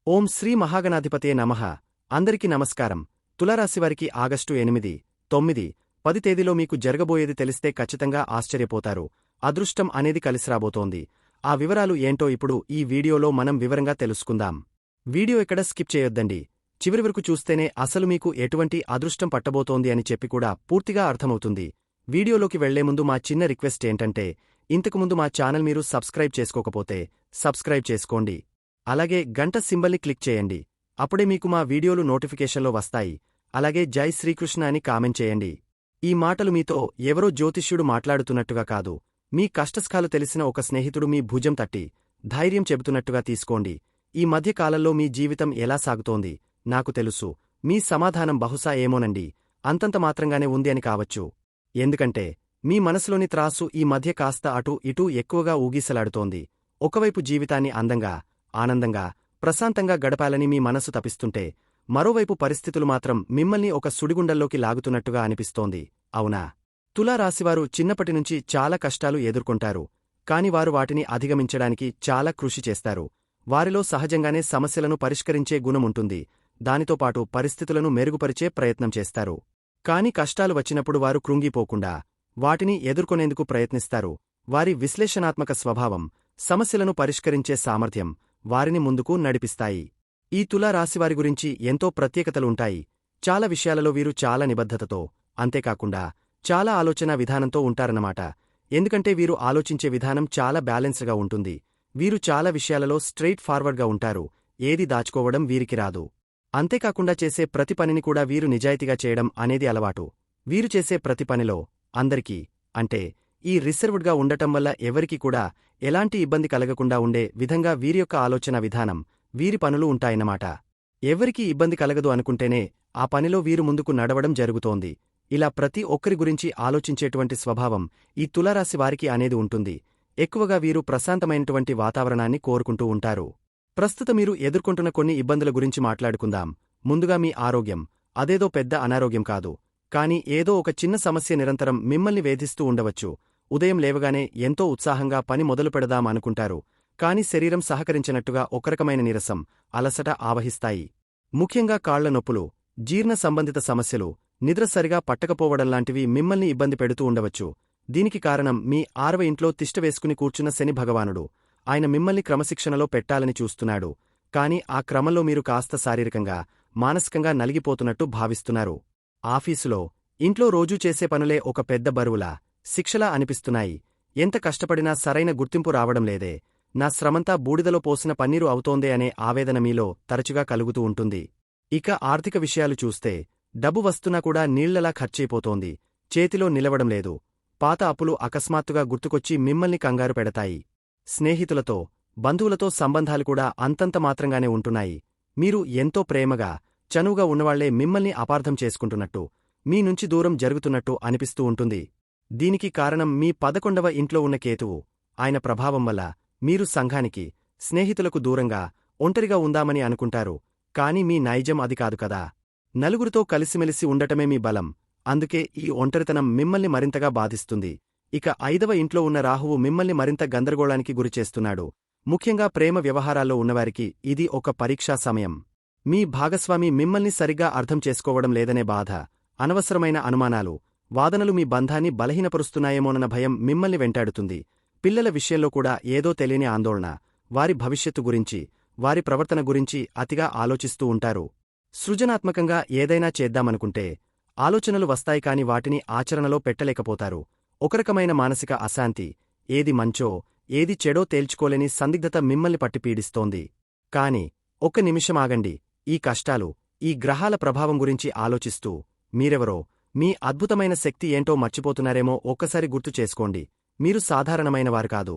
ఓం శ్రీ మహాగణాధిపతే నమః. అందరికీ నమస్కారం. తులారాశివారికి ఆగస్టు 8, 9, 10 తేదీలో మీకు జరగబోయేది తెలిస్తే ఖచ్చితంగా ఆశ్చర్యపోతారు. అదృష్టం అనేది కలిసిరాబోతోంది. ఆ వివరాలు ఏంటో ఇప్పుడు ఈ వీడియోలో మనం వివరంగా తెలుసుకుందాం. వీడియో ఎక్కడ స్కిప్ చేయొద్దండి. చివరి వరకు చూస్తేనే అసలు మీకు ఎటువంటి అదృష్టం పట్టబోతోంది అని చెప్పి కూడా పూర్తిగా అర్థమవుతుంది. వీడియోలోకి వెళ్లే ముందు మా చిన్న రిక్వెస్ట్ ఏంటంటే, ఇంతకుముందు మా ఛానల్ మీరు సబ్స్క్రైబ్ చేసుకోకపోతే సబ్స్క్రైబ్ చేసుకోండి. అలాగే గంట సింబల్ని క్లిక్ చేయండి. అప్పుడే మీకు మా వీడియోలు నోటిఫికేషన్లో వస్తాయి. అలాగే జై శ్రీకృష్ణ అని కామెంట్ చేయండి. ఈ మాటలు మీతో ఎవరో జ్యోతిష్యుడు మాట్లాడుతున్నట్టుగా కాదు, మీ కష్టసుఖాలు తెలిసిన ఒక స్నేహితుడు మీ భుజం తట్టి ధైర్యం చెబుతున్నట్టుగా తీసుకోండి. ఈ మధ్య కాలంలో మీ జీవితం ఎలా సాగుతోంది నాకు తెలుసు. మీ సమాధానం బహుశా ఏమోనండి, అంతంత మాత్రంగానే ఉంది అని కావచ్చు. ఎందుకంటే మీ మనసులోని త్రాసు ఈ మధ్య కాస్త అటూ ఇటూ ఎక్కువగా ఊగిసలాడుతోంది. ఒకవైపు జీవితాన్ని అందంగా, ఆనందంగా, ప్రశాంతంగా గడపాలని మీ మనసు తపిస్తుంటే, మరోవైపు పరిస్థితులు మాత్రం మిమ్మల్ని ఒక సుడిగుండంలోకి లాగుతున్నట్టుగా అనిపిస్తోంది. అవునా? తులారాశివారు చిన్నప్పటినుంచి చాలా కష్టాలు ఎదుర్కొంటారు. కాని వారు వాటిని అధిగమించడానికి చాలా కృషి చేస్తారు. వారిలో సహజంగానే సమస్యలను పరిష్కరించే గుణముంటుంది. దానితోపాటు పరిస్థితులను మెరుగుపరిచే ప్రయత్నం చేస్తారు. కాని కష్టాలు వచ్చినప్పుడు వారు కృంగిపోకుండా వాటిని ఎదుర్కొనేందుకు ప్రయత్నిస్తారు. వారి విశ్లేషణాత్మక స్వభావం, సమస్యలను పరిష్కరించే సామర్థ్యం వారిని ముందుకు నడిపిస్తాయి. ఈ తులారాశివారి గురించి ఎంతో ప్రత్యేకతలుంటాయి. చాలా విషయాలలో వీరు చాలా నిబద్ధతతో, అంతేకాకుండా చాలా ఆలోచనా విధానంతో ఉంటారన్నమాట. ఎందుకంటే వీరు ఆలోచించే విధానం చాలా బ్యాలెన్స్డ్గా ఉంటుంది. వీరు చాలా విషయాలలో స్ట్రెయిట్ ఫార్వర్డ్గా ఉంటారు. ఏది దాచుకోవడం వీరికి రాదు. అంతేకాకుండా చేసే ప్రతి పనిని కూడా వీరు నిజాయితీగా చేయడం అనేది అలవాటు. వీరు చేసే ప్రతి పనిలో అందరికీ, అంటే ఈ రిసర్వ్డ్గా ఉండటం వల్ల ఎవరికీ కూడా ఎలాంటి ఇబ్బంది కలగకుండా ఉండే విధంగా వీరి యొక్క ఆలోచన విధానం, వీరి పనులు ఉంటాయన్నమాట. ఎవరికీ ఇబ్బంది కలగదు అనుకుంటేనే ఆ పనిలో వీరు ముందుకు నడవడం జరుగుతోంది. ఇలా ప్రతి ఒక్కరి గురించి ఆలోచించేటువంటి స్వభావం ఈ తులారాశి వారికి అనేది ఉంటుంది. ఎక్కువగా వీరు ప్రశాంతమైనటువంటి వాతావరణాన్ని కోరుకుంటూ ఉంటారు. ప్రస్తుతం మీరు ఎదుర్కొంటున్న కొన్ని ఇబ్బందుల గురించి మాట్లాడుకుందాం. ముందుగా మీ ఆరోగ్యం. అదేదో పెద్ద అనారోగ్యం కాదు, కాని ఏదో ఒక చిన్న సమస్య నిరంతరం మిమ్మల్ని వేధిస్తూ ఉండవచ్చు. ఉదయం లేవగానే ఎంతో ఉత్సాహంగా పని మొదలు పెడదాం అనుకుంటారు. కాని శరీరం సహకరించినట్టుగా ఒకరకమైన నీరసం, అలసట ఆవహిస్తాయి. ముఖ్యంగా కాళ్ల నొప్పులు, జీర్ణ సంబంధిత సమస్యలు, నిద్ర సరిగా పట్టకపోవడంలాంటివి మిమ్మల్ని ఇబ్బంది పెడుతూ ఉండవచ్చు. దీనికి కారణం మీ 6వ ఇంట్లో తిష్టవేసుకుని కూర్చున్న శని భగవానుడు. ఆయన మిమ్మల్ని క్రమశిక్షణలో పెట్టాలని చూస్తున్నాడు. కాని ఆ క్రమంలో మీరు కాస్త శారీరకంగా, మానసికంగా నలిగిపోతున్నట్టు భావిస్తున్నారు. ఆఫీసులో, ఇంట్లో రోజూ చేసే పనులే ఒక పెద్ద బరువులా, శిక్షలా అనిపిస్తున్నాయి. ఎంత కష్టపడినా సరైన గుర్తింపు రావడం లేదే, నా శ్రమంతా బూడిదలో పోసిన పన్నీరు అవుతోందే అనే ఆవేదన మీలో తరచుగా కలుగుతూ ఉంటుంది. ఇక ఆర్థిక విషయాలు చూస్తే, డబ్బు వస్తున్నా కూడా నీళ్లలా ఖర్చయిపోతోంది. చేతిలో నిలవడం లేదు. పాత అప్పులు అకస్మాత్తుగా గుర్తుకొచ్చి మిమ్మల్ని కంగారు పెడతాయి. స్నేహితులతో, బంధువులతో సంబంధాలు కూడా అంతంత మాత్రంగానే ఉంటున్నాయి. మీరు ఎంతో ప్రేమగా, చనువుగా ఉన్నవాళ్లే మిమ్మల్ని అపార్థం చేసుకుంటున్నట్టు, మీ నుంచి దూరం జరుగుతున్నట్టు అనిపిస్తూ ఉంటుంది. దీనికి కారణం మీ 11వ ఇంట్లో ఉన్న కేతువు. ఆయన ప్రభావం వల్ల మీరు సంఘానికి, స్నేహితులకు దూరంగా, ఒంటరిగా ఉందామని అనుకుంటారు. కాని మీ నైజం అది కాదు కదా. నలుగురితో కలిసిమెలిసి ఉండటమే మీ బలం. అందుకే ఈ ఒంటరితనం మిమ్మల్ని మరింతగా బాధిస్తుంది. ఇక 5వ ఇంట్లో ఉన్న రాహువు మిమ్మల్ని మరింత గందరగోళానికి గురిచేస్తున్నాడు. ముఖ్యంగా ప్రేమ వ్యవహారాల్లో ఉన్నవారికి ఇది ఒక పరీక్షా సమయం. మీ భాగస్వామి మిమ్మల్ని సరిగ్గా అర్థం చేసుకోవడం లేదనే బాధ, అనవసరమైన అనుమానాలు, వాదనలు మీ బంధాన్ని బలహీనపరుస్తున్నాయేమోనన్న భయం మిమ్మల్ని వెంటాడుతుంది. పిల్లల విషయంలో కూడా ఏదో తెలియని ఆందోళన, వారి భవిష్యత్తు గురించి, వారి ప్రవర్తన గురించి అతిగా ఆలోచిస్తూ ఉంటారు. సృజనాత్మకంగా ఏదైనా చేద్దామనుకుంటే ఆలోచనలు వస్తాయి కాని వాటిని ఆచరణలో పెట్టలేకపోతారు. ఒకరకమైన మానసిక అశాంతి, ఏది మంచో, ఏది చెడో తేల్చుకోలేని సందిగ్ధత మిమ్మల్ని పట్టిపీడిస్తోంది. కాని ఒక్క నిమిషమాగండి. ఈ కష్టాలు, ఈ గ్రహాల ప్రభావం గురించి ఆలోచిస్తూ మీరెవరో, మీ అద్భుతమైన శక్తి ఏంటో మర్చిపోతున్నారేమో ఒక్కసారి గుర్తు చేసుకోండి. మీరు సాధారణమైనవారు కాదు.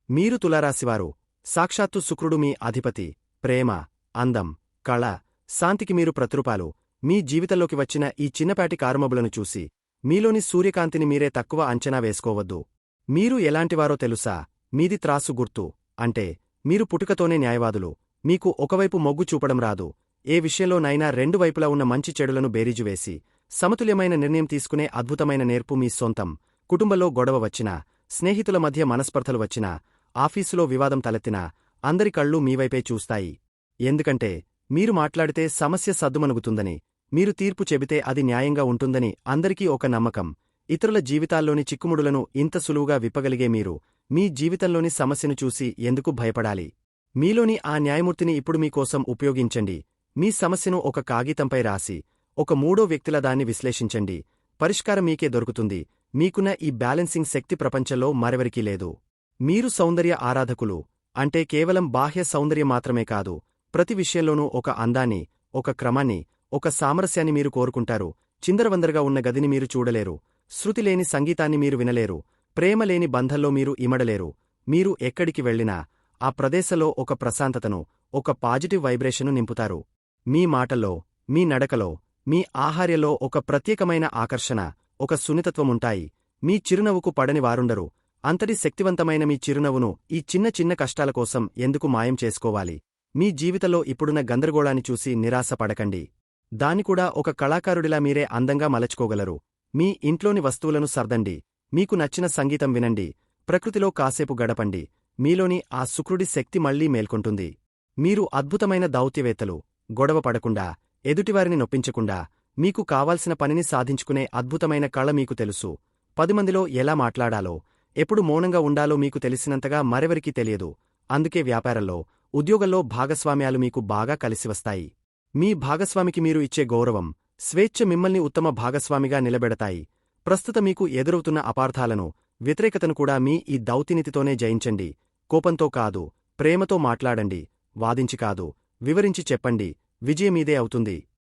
మీరు తులారాశివారు. సాక్షాత్తు శుక్రుడు మీ అధిపతి. ప్రేమ, అందం, కళ, శాంతికి మీరు ప్రతిరూపాలు. మీ జీవితంలోకి వచ్చిన ఈ చిన్నపాటి కారుమబ్బులను చూసి మీలోని సూర్యకాంతిని మీరే తక్కువ అంచనా వేసుకోవద్దు. మీరు ఎలాంటివారో తెలుసా? మీది త్రాసు గుర్తు. అంటే మీరు పుట్టుకతోనే న్యాయవాదులు. మీకు ఒకవైపు మొగ్గు చూపడం రాదు. ఏ విషయంలోనైనా రెండు వైపులా ఉన్న మంచి చెడులను బేరీజువేసి సమతుల్యమైన నిర్ణయం తీసుకునే అద్భుతమైన నేర్పు మీ సొంతం. కుటుంబంలో గొడవ వచ్చినా, స్నేహితుల మధ్య మనస్పర్ధలు వచ్చినా, ఆఫీసులో వివాదం తలెత్తినా అందరి కళ్ళు మీవైపే చూస్తాయి. ఎందుకంటే మీరు మాట్లాడితే సమస్య సద్దుమణుగుతుందని, మీరు తీర్పు చెబితే అది న్యాయంగా ఉంటుందని అందరికీ ఒక నమ్మకం. ఇతరుల జీవితాల్లోని చిక్కుముడులను ఇంత సులువుగా విప్పగలిగే మీరు మీ జీవితంలోని సమస్యను చూసి ఎందుకు భయపడాలి? మీలోని ఆ న్యాయమూర్తిని ఇప్పుడు మీకోసం ఉపయోగించండి. మీ సమస్యను ఒక కాగితంపై రాసి ఒక మూడో వ్యక్తిలా దాన్ని విశ్లేషించండి. పరిష్కారం మీకే దొరుకుతుంది. మీకున్న ఈ బ్యాలెన్సింగ్ శక్తి ప్రపంచంలో మరెవరికీ లేదు. మీరు సౌందర్య ఆరాధకులు అంటే కేవలం బాహ్య సౌందర్యం మాత్రమే కాదు, ప్రతి విషయంలోనూ ఒక అందాన్ని, ఒక క్రమాన్ని, ఒక సామరస్యాన్ని మీరు కోరుకుంటారు. చిందరవందరగా ఉన్న గదిని మీరు చూడలేరు. శృతిలేని సంగీతాన్ని మీరు వినలేరు. ప్రేమలేని బంధంలో మీరు ఇమడలేరు. మీరు ఎక్కడికి వెళ్ళినా ఆ ప్రదేశంలో ఒక ప్రశాంతతను, ఒక పాజిటివ్ వైబ్రేషను నింపుతారు. మీ మాటల్లో, మీ నడకలో, మీ ఆహార్యంలో ఒక ప్రత్యేకమైన ఆకర్షణ, ఒక సున్నితత్వముంటాయి. మీ చిరునవ్వుకు పడని వారుండరు. అంతటి శక్తివంతమైన మీ చిరునవ్వును ఈ చిన్న చిన్న కష్టాల కోసం ఎందుకు మాయం చేసుకోవాలి? మీ జీవితంలో ఇప్పుడున్న గందరగోళాన్ని చూసి నిరాశపడకండి. దానికూడా ఒక కళాకారుడిలా మీరే అందంగా మలచుకోగలరు. మీ ఇంట్లోని వస్తువులను సర్దండి. మీకు నచ్చిన సంగీతం వినండి. ప్రకృతిలో కాసేపు గడపండి. మీలోని ఆ శుక్రుడి శక్తి మళ్లీ మేల్కొంటుంది. మీరు అద్భుతమైన దౌత్యవేత్తలు. గొడవ పడకుండా, ఎదుటివారిని నొప్పించకుండా, మీకు కావాల్సిన పనిని సాధించుకునే అద్భుతమైన కళ మీకు తెలుసు. 10 మందిలో ఎలా మాట్లాడాలో, ఎప్పుడు మౌనంగా ఉండాలో మీకు తెలిసినంతగా మరెవరికీ తెలియదు. అందుకే వ్యాపారంలో, ఉద్యోగంలో భాగస్వామ్యాలు మీకు బాగా కలిసివస్తాయి. మీ భాగస్వామికి మీరు ఇచ్చే గౌరవం, స్వేచ్ఛ మిమ్మల్ని ఉత్తమ భాగస్వామిగా నిలబెడతాయి. ప్రస్తుత మీకు ఎదురవుతున్న అపార్థాలను, వ్యతిరేకతను కూడా మీ ఈ దౌత్యనీతితోనే జయించండి. కోపంతో కాదు, ప్రేమతో మాట్లాడండి. వాదించి కాదు, వివరించి చెప్పండి. విజయమీదే అవుతుంది.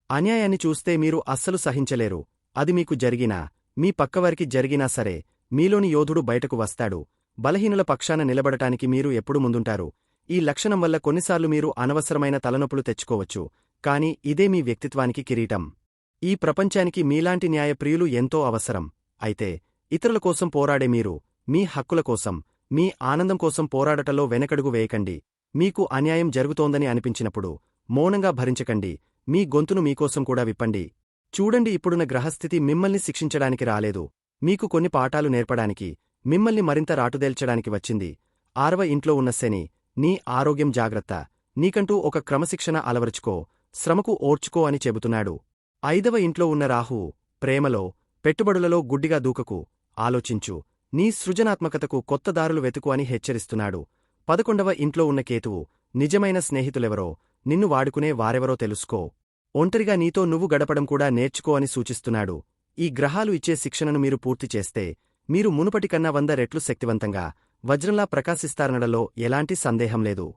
అన్యాయాన్ని చూస్తే మీరు అస్సలు సహించలేరు. అది మీకు జరిగినా, మీ పక్కవారికి జరిగినా సరే, మీలోని యోధుడు బయటకు వస్తాడు. బలహీనుల పక్షాన నిలబడటానికి మీరు ఎప్పుడు ముందుంటారు. ఈ లక్షణం వల్ల కొన్నిసార్లు మీరు అనవసరమైన తలనొప్పులు తెచ్చుకోవచ్చు. కాని ఇదే మీ వ్యక్తిత్వానికి కిరీటం. ఈ ప్రపంచానికి మీలాంటి న్యాయప్రియులు ఎంతో అవసరం. అయితే ఇతరుల కోసం పోరాడే మీరు, మీ హక్కుల కోసం, మీ ఆనందం కోసం పోరాడటంలో వెనకడుగు వేయకండి. మీకు అన్యాయం జరుగుతోందని అనిపించినప్పుడు మౌనంగా భరించకండి. మీ గొంతును మీకోసం కూడా విప్పండి. చూడండి, ఇప్పుడున్న గ్రహస్థితి మిమ్మల్ని శిక్షించడానికి రాలేదు. మీకు కొన్ని పాఠాలు నేర్పడానికి, మిమ్మల్ని మరింత రాటుదేల్చడానికి వచ్చింది. 6వ ఇంట్లో ఉన్న శని, నీ ఆరోగ్యం జాగ్రత్త. నీకంటూ ఒక క్రమశిక్షణ అలవరుచుకో, శ్రమకు ఓర్చుకో అని చెబుతున్నాడు. 5వ ఇంట్లో ఉన్న రాహువు, ప్రేమలో, పెట్టుబడులలో గుడ్డిగా దూకకు, ఆలోచించు. నీ సృజనాత్మకతకు కొత్త దారులు వెతుకు అని హెచ్చరిస్తున్నాడు. 11వ ఇంట్లో ఉన్న కేతువు, నిజమైన స్నేహితులెవరో, నిన్ను వాడుకునే వారెవరో తెలుసుకో. ఒంటరిగా నీతో నువ్వు గడపడం కూడా నేర్చుకో అని సూచిస్తున్నాడు. ఈ గ్రహాలు ఇచ్చే శిక్షణను మీరు పూర్తి చేస్తే, మీరు మునుపటికన్నా 100 రెట్లు శక్తివంతంగా, వజ్రంలా ప్రకాశిస్తారనడంలో ఎలాంటి సందేహం లేదు.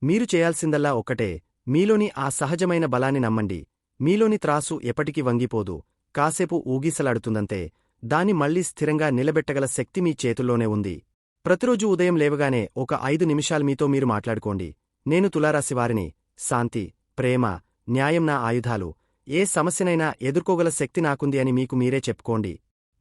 మీరు చేయాల్సిందల్లా ఒక్కటే, మీలోని ఆ సహజమైన బలాన్ని నమ్మండి. మీలోని త్రాసు ఎప్పటికీ వంగిపోదు. కాసేపు ఊగిసలాడుతుందంతే, దాన్ని మళ్లీ స్థిరంగా నిలబెట్టగల శక్తి మీ చేతుల్లోనే ఉంది. ప్రతిరోజూ ఉదయం లేవగానే ఒక 5 నిమిషాలు మీతో మీరు మాట్లాడుకోండి. నేను తులారాశివారిని. శాంతి, ప్రేమ, న్యాయం నా ఆయుధాలు. ఏ సమస్యనైనా ఎదుర్కోగల శక్తి నాకుంది అని మీకు మీరే చెప్పుకోండి.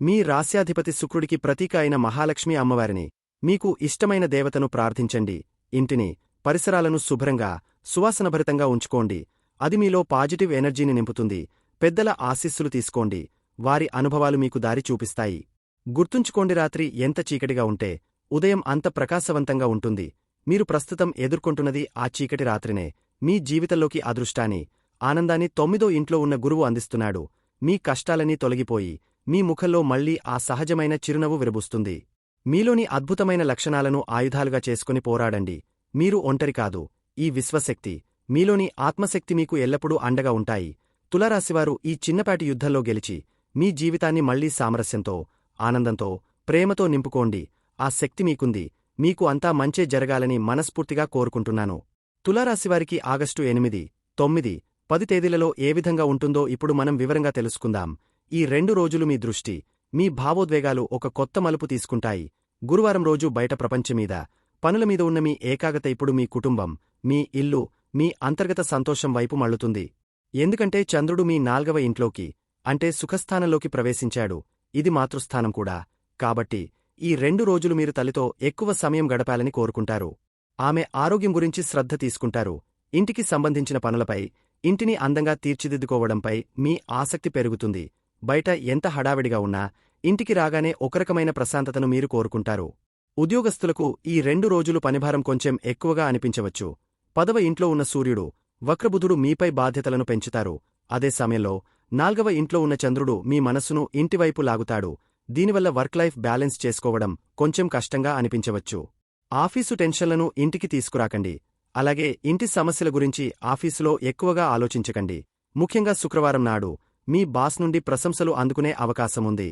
మీ రాశ్యాధిపతి శుక్రుడికి ప్రతీక అయిన మహాలక్ష్మి అమ్మవారిని, మీకు ఇష్టమైన దేవతను ప్రార్థించండి. ఇంటిని, పరిసరాలను శుభ్రంగా, సువాసనభరితంగా ఉంచుకోండి. అది మీలో పాజిటివ్ ఎనర్జీని నింపుతుంది. పెద్దల ఆశీస్సులు తీసుకోండి. వారి అనుభవాలు మీకు దారి చూపిస్తాయి. గుర్తుంచుకోండి, రాత్రి ఎంత చీకటిగా ఉంటే ఉదయం అంత ప్రకాశవంతంగా ఉంటుంది. మీరు ప్రస్తుతం ఎదుర్కొంటున్నది ఆ చీకటి రాత్రినే. మీ జీవితంలోకి అదృష్టాన్ని, ఆనందాన్ని 9వ ఇంట్లో ఉన్న గురువు అందిస్తున్నాడు. మీ కష్టాలన్నీ తొలగిపోయి, మీ ముఖంలో మళ్లీ ఆ సహజమైన చిరునవ్వు విరబూస్తుంది. మీలోని అద్భుతమైన లక్షణాలను ఆయుధాలుగా చేసుకుని పోరాడండి. మీరు ఒంటరి కాదు. ఈ విశ్వశక్తి, మీలోని ఆత్మశక్తి మీకు ఎల్లప్పుడూ అండగా ఉంటాయి. తులారాశివారు ఈ చిన్నపాటి యుద్ధంలో గెలిచి, మీ జీవితాన్ని మళ్లీ సామరస్యంతో, ఆనందంతో, ప్రేమతో నింపుకోండి. ఆ శక్తి మీకుంది. మీకు అంతా మంచే జరగాలని మనస్ఫూర్తిగా కోరుకుంటున్నాను. తులారాశివారికి ఆగస్టు 8, 9, 10 తేదీలలో ఏ విధంగా ఉంటుందో ఇప్పుడు మనం వివరంగా తెలుసుకుందాం. ఈ 2 రోజులు మీ దృష్టి, మీ భావోద్వేగాలు ఒక కొత్త మలుపు తీసుకుంటాయి. గురువారం రోజు బయట ప్రపంచమీద, పనుల మీద ఉన్న మీ ఏకాగ్రత ఇప్పుడు మీ కుటుంబం, మీ ఇల్లు, మీ అంతర్గత సంతోషం వైపు మళ్లుతుంది. ఎందుకంటే చంద్రుడు మీ 4వ ఇంట్లోకి, అంటే సుఖస్థానంలోకి ప్రవేశించాడు. ఇది మాతృస్థానం కూడా. కాబట్టి ఈ 2 రోజులు మీరు తల్లితో ఎక్కువ సమయం గడపాలని కోరుకుంటారు. ఆమె ఆరోగ్యం గురించి శ్రద్ధ తీసుకుంటారు. ఇంటికి సంబంధించిన పనులపై, ఇంటిని అందంగా తీర్చిదిద్దుకోవడంపై మీ ఆసక్తి పెరుగుతుంది. బయట ఎంత హడావిడిగా ఉన్నా, ఇంటికి రాగానే ఒకరకమైన ప్రశాంతతను మీరు కోరుకుంటారు. ఉద్యోగస్తులకు ఈ 2 రోజులు పనిభారం కొంచెం ఎక్కువగా అనిపించవచ్చు. 10వ ఇంట్లో ఉన్న సూర్యుడు, వక్రబుధుడు మీపై బాధ్యతలను పెంచుతారు. అదే సమయంలో 4వ ఇంట్లో ఉన్న చంద్రుడు మీ మనస్సును ఇంటివైపు లాగుతాడు. దీనివల్ల వర్క్ లైఫ్ బ్యాలెన్స్ చేసుకోవడం కొంచెం కష్టంగా అనిపించవచ్చు. ఆఫీసు టెన్షన్లను ఇంటికి తీసుకురాకండి. అలాగే ఇంటి సమస్యల గురించి ఆఫీసులో ఎక్కువగా ఆలోచించకండి. ముఖ్యంగా శుక్రవారం నాడు మీ బాస్ నుండి ప్రశంసలు అందుకునే అవకాశముంది.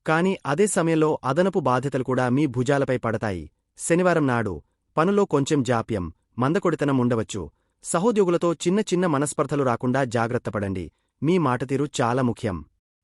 కాని అదే సమయంలో అదనపు బాధ్యతలు కూడా మీ భుజాలపై పడతాయి. శనివారం నాడు పనులో కొంచెం జాప్యం, మందకొడితనం ఉండవచ్చు. సహోద్యోగులతో చిన్న చిన్న మనస్పర్ధలు రాకుండా జాగ్రత్తపడండి. మీ మాటతీరు చాలా ముఖ్యం.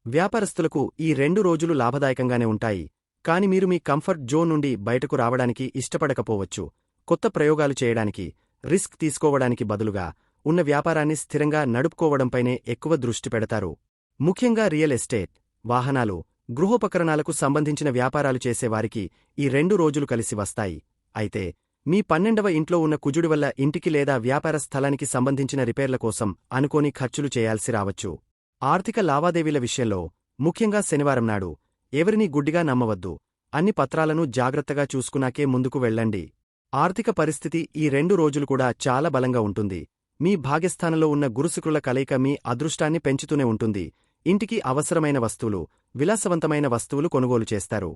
వ్యాపారస్తులకు ఈ 2 రోజులు లాభదాయకంగానే ఉంటాయి. కాని మీరు మీ కంఫర్ట్ జోన్ నుండి బయటకు రావడానికి ఇష్టపడకపోవచ్చు. కొత్త ప్రయోగాలు చేయడానికి, రిస్క్ తీసుకోవడానికి బదులుగా ఉన్న వ్యాపారాన్ని స్థిరంగా నడుపుకోవడంపైనే ఎక్కువ దృష్టి పెడతారు. ముఖ్యంగా రియల్ ఎస్టేట్, వాహనాలు, గృహోపకరణాలకు సంబంధించిన వ్యాపారాలు చేసేవారికి ఈ 2 రోజులు కలిసి వస్తాయి. అయితే మీ 12వ ఇంట్లో ఉన్న కుజుడి వల్ల ఇంటికి లేదా వ్యాపార స్థలానికి సంబంధించిన రిపేర్ల కోసం అనుకోని ఖర్చులు చేయాల్సి రావచ్చు. ఆర్థిక లావాదేవీల విషయంలో, ముఖ్యంగా శనివారం నాడు ఎవరినీ గుడ్డిగా నమ్మవద్దు. అన్ని పత్రాలను జాగ్రత్తగా చూసుకున్నాకే ముందుకు వెళ్ళండి. ఆర్థిక పరిస్థితి ఈ 2 రోజులు కూడా చాలా బలంగా ఉంటుంది. మీ భాగ్యస్థానంలో ఉన్న గురుశుక్రుల కలయిక మీ అదృష్టాన్ని పెంచుతూనే ఉంటుంది. ఇంటికి అవసరమైన వస్తువులు, విలాసవంతమైన వస్తువులు కొనుగోలు చేస్తారు.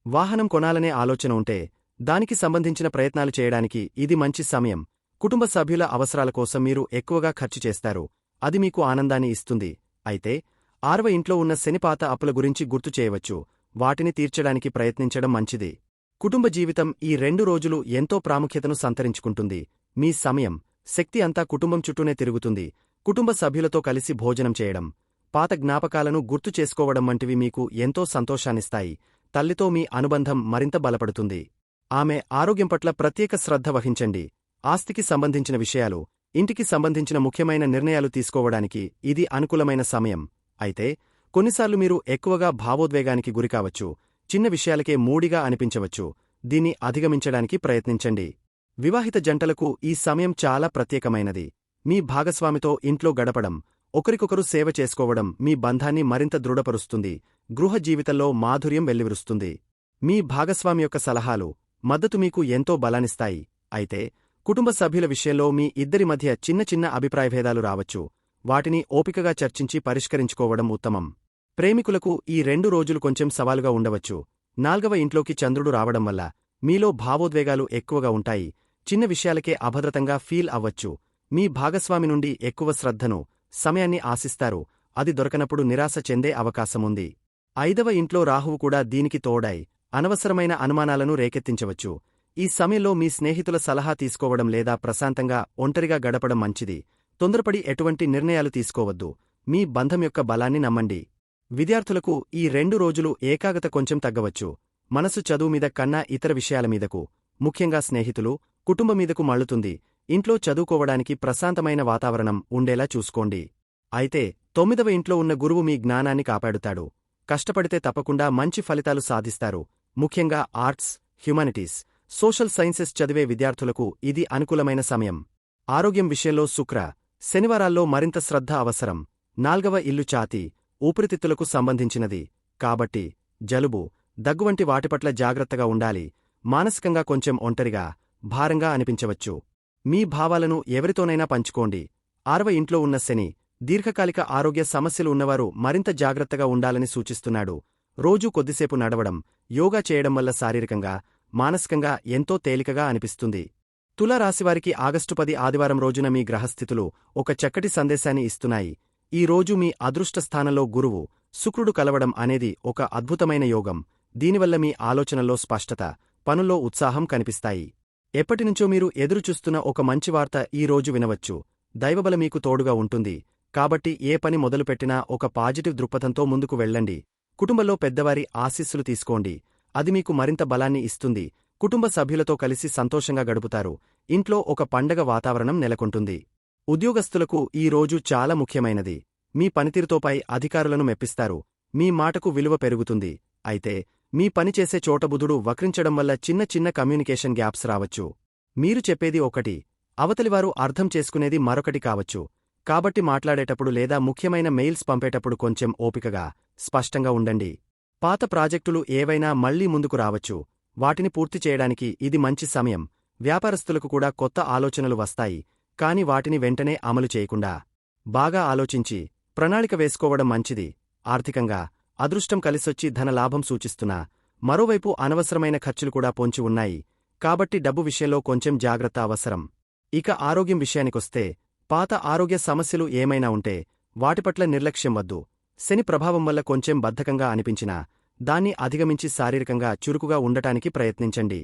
వాహనం కొనాలనే ఆలోచన ఉంటే దానికి సంబంధించిన ప్రయత్నాలు చేయడానికి ఇది మంచి సమయం. కుటుంబ సభ్యుల అవసరాల కోసం మీరు ఎక్కువగా ఖర్చు చేస్తారు. అది మీకు ఆనందాన్ని ఇస్తుంది. అయితే 6వ ఇంట్లో ఉన్న శని పాత అప్పుల గురించి గుర్తు చేయవచ్చు. వాటిని తీర్చడానికి ప్రయత్నించడం మంచిది. కుటుంబ జీవితం ఈ 2 రోజులు ఎంతో ప్రాముఖ్యతను సంతరించుకుంటుంది. మీ సమయం, శక్తి అంతా కుటుంబం చుట్టూనే తిరుగుతుంది. కుటుంబ సభ్యులతో కలిసి భోజనం చేయడం, పాత జ్ఞాపకాలను గుర్తు చేసుకోవడం వంటివి మీకు ఎంతో సంతోషాన్నిస్తాయి. తల్లితో మీ అనుబంధం మరింత బలపడుతుంది. ఆమె ఆరోగ్యం పట్ల ప్రత్యేక శ్రద్ధ వహించండి. ఆస్తికి సంబంధించిన విషయాలు, ఇంటికి సంబంధించిన ముఖ్యమైన నిర్ణయాలు తీసుకోవడానికి ఇది అనుకూలమైన సమయం. అయితే కొన్నిసార్లు మీరు ఎక్కువగా భావోద్వేగానికి గురికావచ్చు. చిన్న విషయాలకే మూడిగా అనిపించవచ్చు. దీన్ని అధిగమించడానికి ప్రయత్నించండి. వివాహిత జంటలకు ఈ సమయం చాలా ప్రత్యేకమైనది. మీ భాగస్వామితో ఇంట్లో గడపడం, ఒకరికొకరు సేవ చేసుకోవడం మీ బంధాన్ని మరింత దృఢపరుస్తుంది. గృహ జీవితంలో మాధుర్యం వెల్లివిరుస్తుంది. మీ భాగస్వామి యొక్క సలహాలు, మద్దతు మీకు ఎంతో బలాన్నిస్తాయి. అయితే కుటుంబ సభ్యుల విషయంలో మీ ఇద్దరి మధ్య చిన్న చిన్న అభిప్రాయభేదాలు రావచ్చు. వాటిని ఓపికగా చర్చించి పరిష్కరించుకోవడం ఉత్తమం. ప్రేమికులకు ఈ 2 రోజులు కొంచెం సవాలుగా ఉండవచ్చు. 4వ ఇంట్లోకి చంద్రుడు రావడం వల్ల మీలో భావోద్వేగాలు ఎక్కువగా ఉంటాయి. చిన్న విషయాలకే అభద్రతంగా ఫీల్ అవ్వచ్చు. మీ భాగస్వామి నుండి ఎక్కువ శ్రద్ధను, సమయాన్ని ఆశిస్తారు. అది దొరకనప్పుడు నిరాశ చెందే అవకాశముంది. 5వ ఇంట్లో రాహువు కూడా దీనికి తోడై అనవసరమైన అనుమానాలను రేకెత్తించవచ్చు. ఈ సమయంలో మీ స్నేహితుల సలహా తీసుకోవడం లేదా ప్రశాంతంగా ఒంటరిగా గడపడం మంచిది. తొందరపడి ఎటువంటి నిర్ణయాలు తీసుకోవద్దు. మీ బంధం యొక్క బలాన్ని నమ్మండి. విద్యార్థులకు ఈ 2 రోజులు ఏకాగ్రత కొంచెం తగ్గవచ్చు. మనసు చదువు మీద కన్నా ఇతర విషయాల మీదకు, ముఖ్యంగా స్నేహితులు, కుటుంబం మీదకు మళ్లుతుంది. ఇంట్లో చదువుకోవడానికి ప్రశాంతమైన వాతావరణం ఉండేలా చూసుకోండి. అయితే 9వ ఇంట్లో ఉన్న గురువు మీ జ్ఞానాన్ని కాపాడుతాడు. కష్టపడితే తప్పకుండా మంచి ఫలితాలు సాధిస్తారు. ముఖ్యంగా ఆర్ట్స్, హ్యుమానిటీస్, సోషల్ సైన్సెస్ చదివే విద్యార్థులకు ఇది అనుకూలమైన సమయం. ఆరోగ్యం విషయంలో శుక్ర, శనివారాల్లో మరింత శ్రద్ధ అవసరం. 4వ ఇల్లు ఛాతీ, ఊపిరితిత్తులకు సంబంధించినది. కాబట్టి జలుబు, దగ్గువంటి వాటిపట్ల జాగ్రత్తగా ఉండాలి. మానసికంగా కొంచెం ఒంటరిగా, భారంగా అనిపించవచ్చు. మీ భావాలను ఎవరితోనైనా పంచుకోండి. 6వ ఇంట్లో ఉన్న శని, దీర్ఘకాలిక ఆరోగ్య సమస్యలు ఉన్నవారు మరింత జాగ్రత్తగా ఉండాలని సూచిస్తున్నాడు. రోజూ కొద్దిసేపు నడవడం, యోగా చేయడం వల్ల శారీరకంగా, మానసికంగా ఎంతో తేలికగా అనిపిస్తుంది. తులారాశివారికి ఆగస్టు 10 ఆదివారం రోజున మీ గ్రహస్థితులు ఒక చక్కటి సందేశాన్ని ఇస్తున్నాయి. ఈ రోజు మీ అదృష్ట స్థానంలో గురువు, శుక్రుడు కలవడం అనేది ఒక అద్భుతమైన యోగం. దీనివల్ల మీ ఆలోచనల్లో స్పష్టత, పనుల్లో ఉత్సాహం కనిపిస్తాయి. ఎప్పటినుంచో మీరు ఎదురుచూస్తున్న ఒక మంచి వార్త ఈ రోజు వినవచ్చు. దైవబల మీకు తోడుగా ఉంటుంది. కాబట్టి ఏ పని మొదలుపెట్టినా ఒక పాజిటివ్ దృక్పథంతో ముందుకు వెళ్ళండి. కుటుంబంలో పెద్దవారి ఆశీస్సులు తీసుకోండి. అది మీకు మరింత బలాన్ని ఇస్తుంది. కుటుంబ సభ్యులతో కలిసి సంతోషంగా గడుపుతారు. ఇంట్లో ఒక పండగ వాతావరణం నెలకొంటుంది. ఉద్యోగస్తులకు ఈ రోజు చాలా ముఖ్యమైనది. మీ పనితీరుతోపై అధికారులను మెప్పిస్తారు. మీ మాటకు విలువ పెరుగుతుంది. అయితే మీ పనిచేసే చోట బుధుడు వక్రించడం వల్ల చిన్న చిన్న కమ్యూనికేషన్ గ్యాప్స్ రావచ్చు. మీరు చెప్పేది ఒకటి, అవతలివారు అర్థం చేసుకునేది మరొకటి కావచ్చు. కాబట్టి మాట్లాడేటప్పుడు లేదా ముఖ్యమైన మెయిల్స్ పంపేటప్పుడు కొంచెం ఓపికగా, స్పష్టంగా ఉండండి. పాత ప్రాజెక్టులు ఏవైనా మళ్లీ ముందుకు రావచ్చు. వాటిని పూర్తి చేయడానికి ఇది మంచి సమయం. వ్యాపారస్తులకు కూడా కొత్త ఆలోచనలు వస్తాయి. కాని వాటిని వెంటనే అమలు చేయకుండా బాగా ఆలోచించి ప్రణాళిక వేసుకోవడం మంచిది. ఆర్థికంగా అదృష్టం కలిసొచ్చి ధనలాభం సూచిస్తున్నా మరోవైపు అనవసరమైన ఖర్చులు కూడా పొంచి ఉన్నాయి. కాబట్టి డబ్బు విషయంలో కొంచెం జాగ్రత్త అవసరం. ఇక ఆరోగ్యం విషయానికొస్తే పాత ఆరోగ్య సమస్యలు ఏమైనా ఉంటే వాటిపట్ల నిర్లక్ష్యం వద్దు. శని ప్రభావం వల్ల కొంచెం బద్ధకంగా అనిపించినా దాన్ని అధిగమించి శారీరకంగా చురుకుగా ఉండటానికి ప్రయత్నించండి.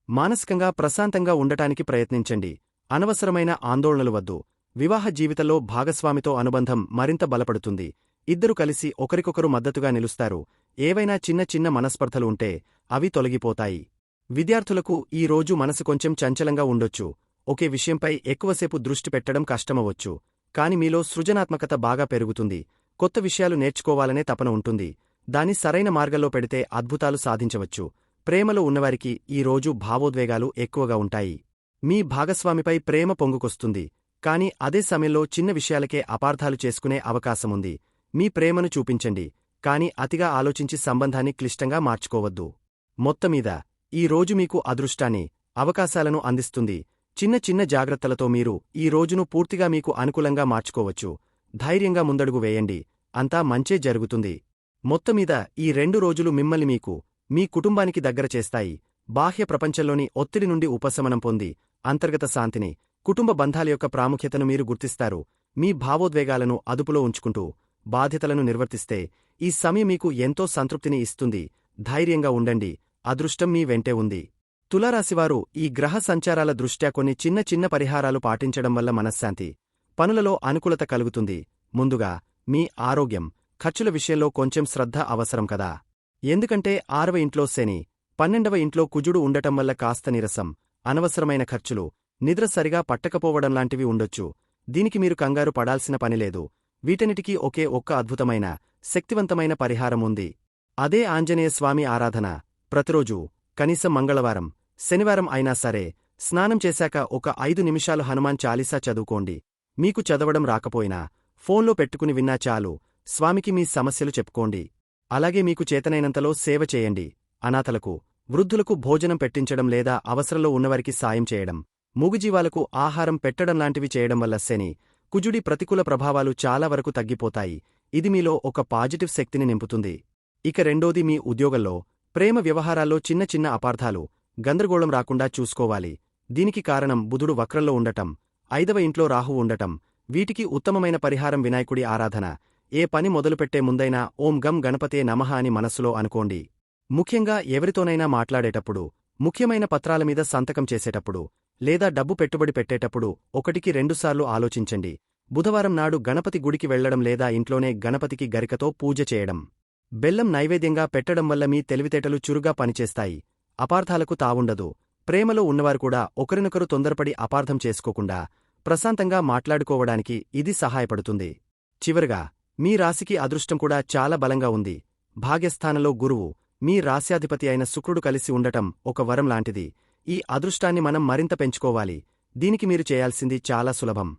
మానసికంగా ప్రశాంతంగా ఉండటానికి ప్రయత్నించండి. అనవసరమైన ఆందోళనలు వద్దు. వివాహ జీవితంలో భాగస్వామితో అనుబంధం మరింత బలపడుతుంది. ఇద్దరు కలిసి ఒకరికొకరు మద్దతుగా నిలుస్తారు. ఏవైనా చిన్న చిన్న మనస్పర్ధలు ఉంటే అవి తొలగిపోతాయి. విద్యార్థులకు ఈ రోజు మనసు కొంచెం చంచలంగా ఉండొచ్చు. ఒకే విషయంపై ఎక్కువసేపు దృష్టి పెట్టడం కష్టమవచ్చు. కాని మీలో సృజనాత్మకత బాగా పెరుగుతుంది. కొత్త విషయాలు నేర్చుకోవాలనే తపన ఉంటుంది. దాన్ని సరైన మార్గంలో పెడితే అద్భుతాలు సాధించవచ్చు. ప్రేమలో ఉన్నవారికి ఈ రోజు భావోద్వేగాలు ఎక్కువగా ఉంటాయి. మీ భాగస్వామిపై ప్రేమ పొంగుకొస్తుంది. కాని అదే సమయంలో చిన్న విషయాలకే అపార్థాలు చేసుకునే అవకాశముంది. మీ ప్రేమను చూపించండి, కాని అతిగా ఆలోచించి సంబంధాన్ని క్లిష్టంగా మార్చుకోవద్దు. మొత్తమీద ఈ రోజు మీకు అదృష్టాన్ని, అవకాశాలను అందిస్తుంది. చిన్న చిన్న జాగ్రత్తలతో మీరు ఈ రోజును పూర్తిగా మీకు అనుకూలంగా మార్చుకోవచ్చు. ధైర్యంగా ముందడుగు వేయండి, అంతా మంచే జరుగుతుంది. మొత్తమీద ఈ 2 రోజులు మిమ్మల్ని మీకు, మీ కుటుంబానికి దగ్గర చేస్తాయి. బాహ్య ప్రపంచంలోని ఒత్తిడి నుండి ఉపశమనం పొంది అంతర్గత శాంతిని, కుటుంబ బంధాల యొక్క ప్రాముఖ్యతను మీరు గుర్తిస్తారు. మీ భావోద్వేగాలను అదుపులో ఉంచుకుంటూ బాధ్యతలను నిర్వర్తిస్తే ఈ సమయం మీకు ఎంతో సంతృప్తిని ఇస్తుంది. ధైర్యంగా ఉండండి, అదృష్టం మీ వెంటే ఉంది. తులారాశివారు ఈ గ్రహ సంచారాల దృష్ట్యా కొన్ని చిన్న చిన్న పరిహారాలు పాటించడం వల్ల మనశ్శాంతి, పనులలో అనుకూలత కలుగుతుంది. ముందుగా మీ ఆరోగ్యం, ఖర్చుల విషయంలో కొంచెం శ్రద్ధ అవసరం కదా. ఎందుకంటే 6వ ఇంట్లో శని, 12వ ఇంట్లో కుజుడు ఉండటం వల్ల కాస్త నీరసం, అనవసరమైన ఖర్చులు, నిద్ర సరిగా పట్టకపోవడంలాంటివి ఉండొచ్చు. దీనికి మీరు కంగారు పడాల్సిన పనిలేదు. వీటన్నిటికీ ఒకే ఒక్క అద్భుతమైన, శక్తివంతమైన పరిహారం ఉంది. అదే ఆంజనేయస్వామి ఆరాధన. ప్రతిరోజూ కనీసం మంగళవారం, శనివారం అయినా సరే స్నానం చేశాక ఒక 5 నిమిషాలు హనుమాన్ చాలీసా చదువుకోండి. మీకు చదవడం రాకపోయినా ఫోన్లో పెట్టుకుని విన్నా చాలు. స్వామికి మీ సమస్యలు చెప్పుకోండి. అలాగే మీకు చేతనైనంతలో సేవ చేయండి. అనాథలకు, వృద్ధులకు భోజనం పెట్టించడం లేదా అవసరంలో ఉన్నవారికి సాయం చేయడం, మూగుజీవాలకు ఆహారం పెట్టడంలాంటివి చేయడం వల్ల శని, కుజుడి ప్రతికూల ప్రభావాలు చాలా వరకు తగ్గిపోతాయి. ఇది మీలో ఒక పాజిటివ్ శక్తిని నింపుతుంది. ఇక రెండోది మీ ఉద్యోగంలో, ప్రేమ వ్యవహారాల్లో చిన్న చిన్న అపార్థాలు, గందరగోళం రాకుండా చూసుకోవాలి. దీనికి కారణం బుధుడు వక్రంలో ఉండటం, 5వ ఇంట్లో రాహువు ఉండటం. వీటికి ఉత్తమమైన పరిహారం వినాయకుడి ఆరాధన. ఏ పని మొదలుపెట్టే ముందైనా ఓం గం గణపతే నమః అని మనస్సులో అనుకోండి. ముఖ్యంగా ఎవరితోనైనా మాట్లాడేటప్పుడు, ముఖ్యమైన పత్రాలమీద సంతకం చేసేటప్పుడు, లేదా డబ్బు పెట్టుబడి పెట్టేటప్పుడు 1కి 2 సార్లు ఆలోచించండి. బుధవారం నాడు గణపతి గుడికి వెళ్లడం లేదా ఇంట్లోనే గణపతికి గరికతో పూజ చేయడం, బెల్లం నైవేద్యంగా పెట్టడం వల్ల మీ తెలివితేటలు చురుగ్గా పనిచేస్తాయి. అపార్థాలకు తావుండదు. ప్రేమలో ఉన్నవారు కూడా ఒకరినొకరు తొందరపడి అపార్థం చేసుకోకుండా ప్రశాంతంగా మాట్లాడుకోవడానికి ఇది సహాయపడుతుంది. చివరగా మీ రాశికి అదృష్టం కూడా చాలా బలంగా ఉంది. భాగ్యస్థానంలో గురువు, మీ రాశ్యాధిపతి అయిన శుక్రుడు కలిసి ఉండటం ఒక వరం లాంటిది. ఈ అదృష్టాన్ని మనం మరింత పెంచుకోవాలి. దీనికి మీరు చేయాల్సింది చాలా సులభం.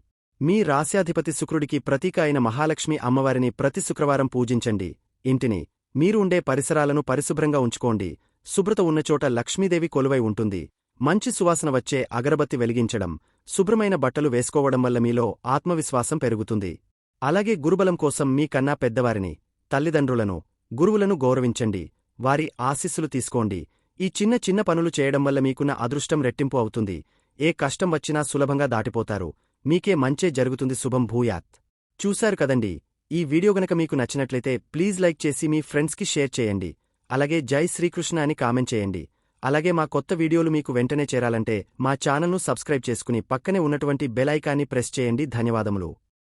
మీ రాశ్యాధిపతి శుక్రుడికి ప్రతీక అయిన మహాలక్ష్మి అమ్మవారిని ప్రతి శుక్రవారం పూజించండి. ఇంటిని, మీరు ఉండే పరిసరాలను పరిశుభ్రంగా ఉంచుకోండి. శుభ్రత ఉన్నచోట లక్ష్మీదేవి కొలువై ఉంటుంది. మంచి సువాసన వచ్చే అగరబత్తి వెలిగించడం, శుభ్రమైన బట్టలు వేసుకోవడం వల్ల మీలో ఆత్మవిశ్వాసం పెరుగుతుంది. అలాగే గురుబలం కోసం మీ కన్నా పెద్దవారిని, తల్లిదండ్రులను, గురువులను గౌరవించండి. వారి ఆశీస్సులు తీసుకోండి. ఈ చిన్న చిన్న పనులు చేయడం వల్ల మీకున్న అదృష్టం రెట్టింపు అవుతుంది. ఏ కష్టం వచ్చినా సులభంగా దాటిపోతారు. మీకే మంచే జరుగుతుంది. శుభం భూయాత్. చూశారు కదండి. ఈ వీడియో గనక మీకు నచ్చినట్లయితే ప్లీజ్ లైక్ చేసి మీ ఫ్రెండ్స్కి షేర్ చేయండి. అలాగే జై శ్రీకృష్ణ అని కామెంట్ చేయండి. అలాగే మా కొత్త వీడియోలు మీకు వెంటనే చేరాలంటే మా ఛానల్ను సబ్స్క్రైబ్ చేసుకుని పక్కనే ఉన్నటువంటి బెల్ ఐకాన్ని ప్రెస్ చేయండి. ధన్యవాదములు.